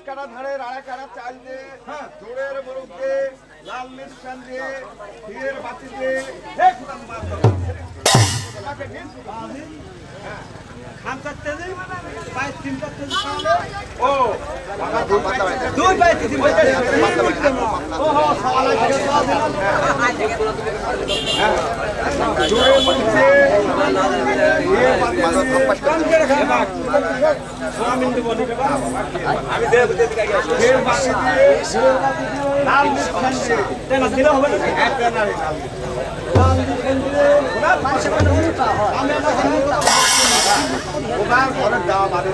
কাটা ধারের আড়া কাটা চাল দিয়ে জোরের মুরগ দিয়ে লাল মিষ্টান দিয়ে ঘিয়ের বাতি দিয়ে খান চারটে দিই পাঁচ তিন চারটে খাওয়ালে ও দুই পাঁচ তিন জোরে মুরগছে আমি দেব ঘিয়ের বাতি দিয়ে লাল মিষ্টান দিয়ে তেনা দিলে হবে না ওনার ঘরের দাম আর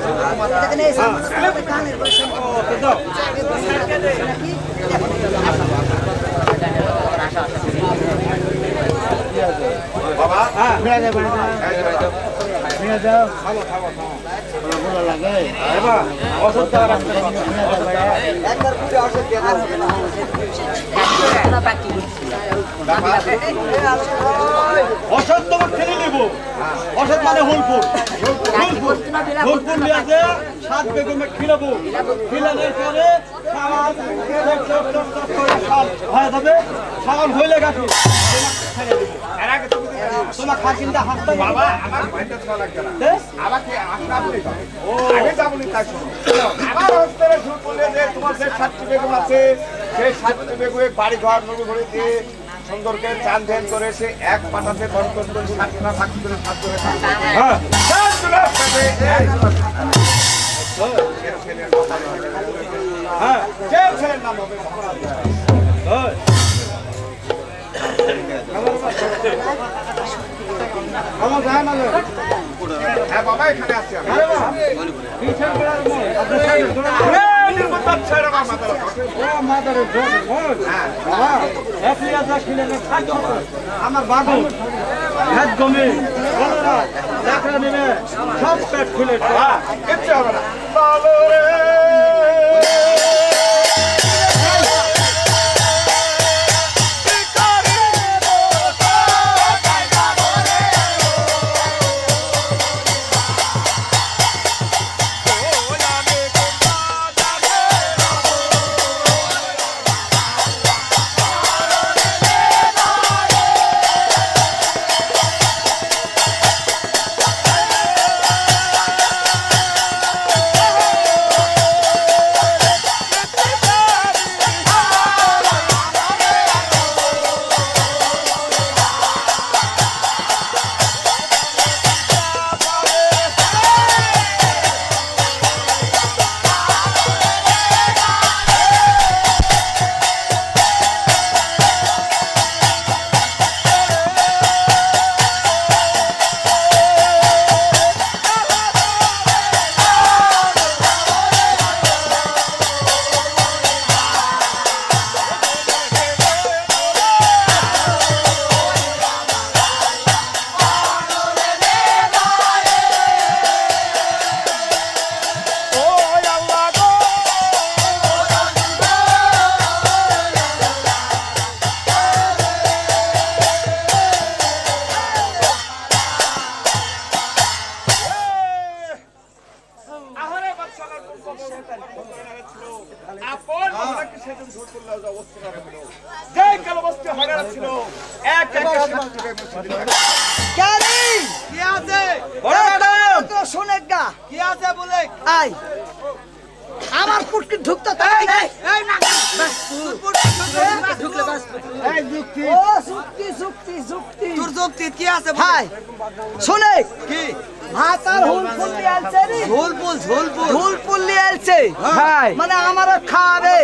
বাবা অসৎ তোমার খেলে নেব অসৎ মানে হোলপুর হোলপুর নিয়ে আসে 7 বেগমে খিলাবো খিলানোর পরে হয়ে যাবে সামান হইলে গাছি তোমার খাসিনটা হাসতে বাবা আমার ভাইটা ছোঁয়া লাগবে না আমাকে আসলে আপনি আগে যাবনি তাই শোনো আমার অন্তরে শুরু করলে যে তোমার যে 7টি বেগম আছে সেই 7টি বেগমে বাড়ি ঘর নবী ঘরে দিয়ে সুন্দরকে চান ধ্যান করে সে এক পাটাতে বরকত করে 7টা ভাগ করে 7 করে হ্যাঁ হ্যাঁ ছেলের নাম হবে আমার যায় না হ্যাঁ বাবা এখানে আছে আমার বাবু হাত গমে দেখা নেবে সব পেট খুলে কিচ্ছু হবে না আমার পুটকি ঢুকতে তোর যুক্তি কি আছে ভাই শুনে কি ভাত আর হুলফুল নিয়ে আসছে রে হুলফুল নিয়ে আসছে ভাই মানে আমারও খাওয়াবে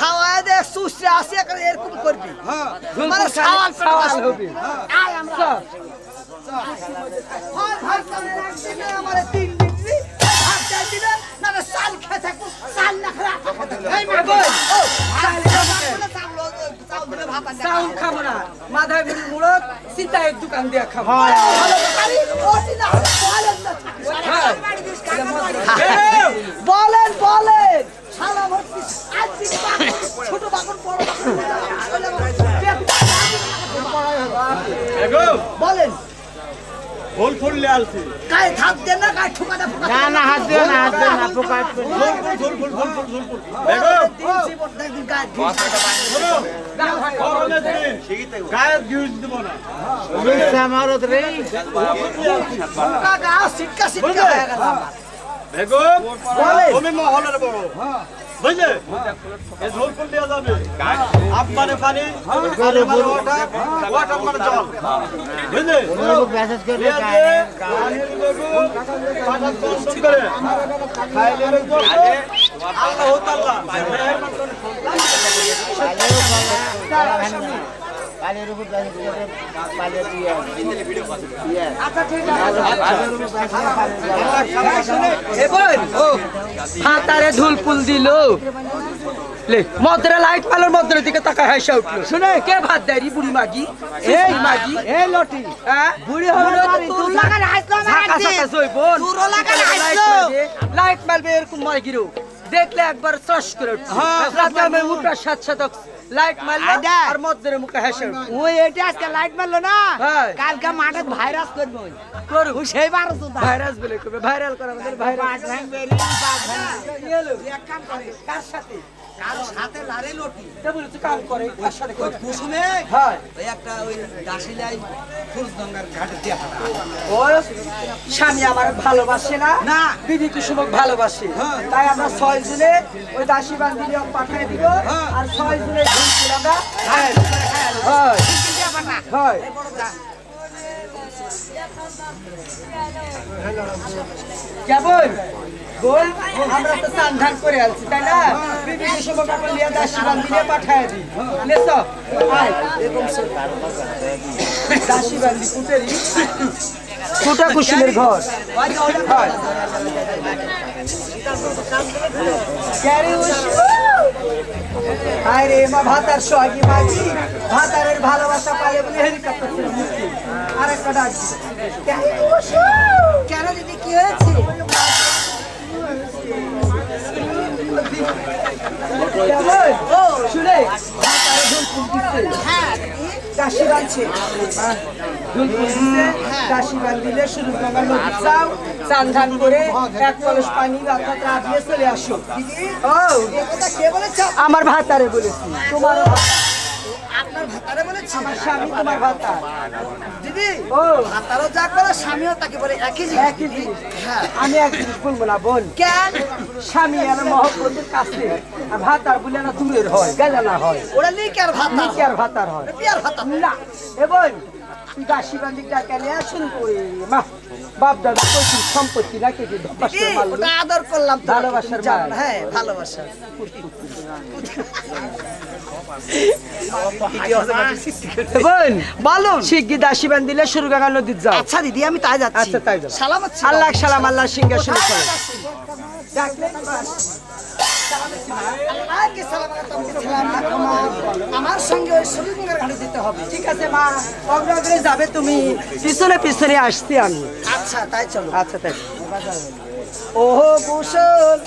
খাওয়ায় দে সুস্থ আসে এরকম করবি মানে সাওয়াল হবে আয় আমরা হয় ভাই সামনে একদিনে আমারে 3 দিন ভাত চাই দিবেন না সাল খেয়ে থাকবো সাল না খা এই মা গো চাউল খাবো না মাথায় বেরিয়ে মুড়ক সীতায়ের দোকান দিয়ে খাবো বলেন বলেন ছোট বাকন বড় বলেন হোল ফুল নিয়ে আসছি গায়ে হাত দেন না গায়ে ঠুকাটা না না হাত দিও না পোকা ঝোল ফুল বেগম দেখুন গায়ে শোনো গরমের দিন গায়ে ঘিউজ দিব না আমারত রে গা সিটকা সিটকা হয়ে গেল বেগম বলে। তুমি মহলের বড় বুঝলে এই ঝোল ফুল দেওয়া যাবে আপ মানে পানি মানে ওয়াটার মানে জল বুঝলে মেসেজ করে দিয়ে দিয়ে পানি দেবো পাটা কষ্ট করে খাইলে দেখো আল্লাহ তাআলা পালের উপর মেসেজ করে পালের দিয়ে আচ্ছা ঠিক আছে এবার হাতারে ঢুল পুল দিল লে মদরে লাইট পালোর মদরে দিকে তাকা হাসা উঠলো শুনে কে ভাত দেয় রে বুড়ি মাগি এই মাগি এই লটি হ্যাঁ বুড়ি হবে তুই লাগা হাসলো না সাকা জইবন তুরো লাগা হাসলো লাইট মারবে এরকম মাগিরো দেখলে একবার শ্বাস করে উঠছে রাতে আমি উঠার সাথে সাথে লাইট মারলো আর মদরে মুখে হাসা উঠলো ওই এটা আজকে লাইট মারলো না হ্যাঁ। কালকে মাঠে ভাইরাস করবে করু ওই সেই বারো তো ভাইরাস বলে করবে ভাইরাল করা আমাদের ভাইরাল এক কাম করে কার সাথে কার সাথে লারে লটি তে বলেছে কাম করে কার সাথে করে কুসুমে হ্যাঁ ওই একটা ওই দাসিলাই ফুলদঙ্গার ঘাটে দিয়া ও স্বামী আমার ভালোবাসে না না। বিধি কুসুমক ভালোবাসে তাই আমরা 6 জনে ওই দাসী বান্দিরে পাঠিয়ে দিব আর 6 জনে ঝুলছি আমরা হয় হয় কেমন বল আমরা তো সান্ধান করে আছি তাই না বিধি কুসুমক আমরা লিয়া দাসী বান্দিরে পাঠিয়ে দিই নেছ আয় এরকম দাসী বান্দি কুটেরি কুটা কুসুমের ঘর হয় হায় রে মা ভাতার সোহাগী মাগি ভাতারের ভালোবাসা পালে বলে হেলিকপ্টার ছিল মুক্তি আরেকটা ডাক কেন দিদি কি হয়েছে শুনে ভাতারে ঢোল ফুল দিচ্ছে হ্যাঁ কাশি বাঁধছে ঢোল ফুল দিচ্ছে কাশি বাঁধ দিলে শুরু গঙ্গা নদী যাও চান ধান করে এক কলস পানি অর্থাৎ রাধিয়ে চলে আসো ও কথা কে বলেছে আমার ভাতারে বলেছি তোমার আপনার ভাতারে বলেছে আমার স্বামী তোমার ভাতা দিদি ও ভাতারও যা করে স্বামীও তাকে বলে একই জিনিস একই জিনিস আমি এক জিনিস বলবো না বোন কেন স্বামী আর মহব্বতের কাছে আর ভাতার বলে না দূরের হয় গেজানা হয় ওরা লিক আর ভাতা নিচে আর ভাতার হয় বিয়ার ভাতা না এবং তুই দাসী বান্দিক ডাকা নিয়ে শুরু করে মা বাপ দাদা কইছি সম্পত্তি না কেটে ধপাস করে মারলো। ওটা আদর করলাম তো ভালোবাসার তুমি জানো মার। না, হ্যাঁ ভালোবাসা বোন বলুন শিগগি দাসী বান্দিলে শুরু গঙ্গা নদীর যাও আচ্ছা দিদি আমি তাই যাচ্ছি আচ্ছা, তাই যাও। সালামত ছিল। আল্লাহ সালাম আল্লাহ সিংহাসনে কোথায় চলে যাচ্ছি? ডাকলেন বাস। আল্লাহকে সালাম আলাইকুম দিছিলাম না, আমার সঙ্গে ওই শরীরগঙ্গার ঘাটে যেতে হবে ঠিক আছে মা অগ্রগরে যাবে তুমি পিছনে পিছনে আসছি আমি আচ্ছা তাই চলো আচ্ছা তাই ওহো কুশল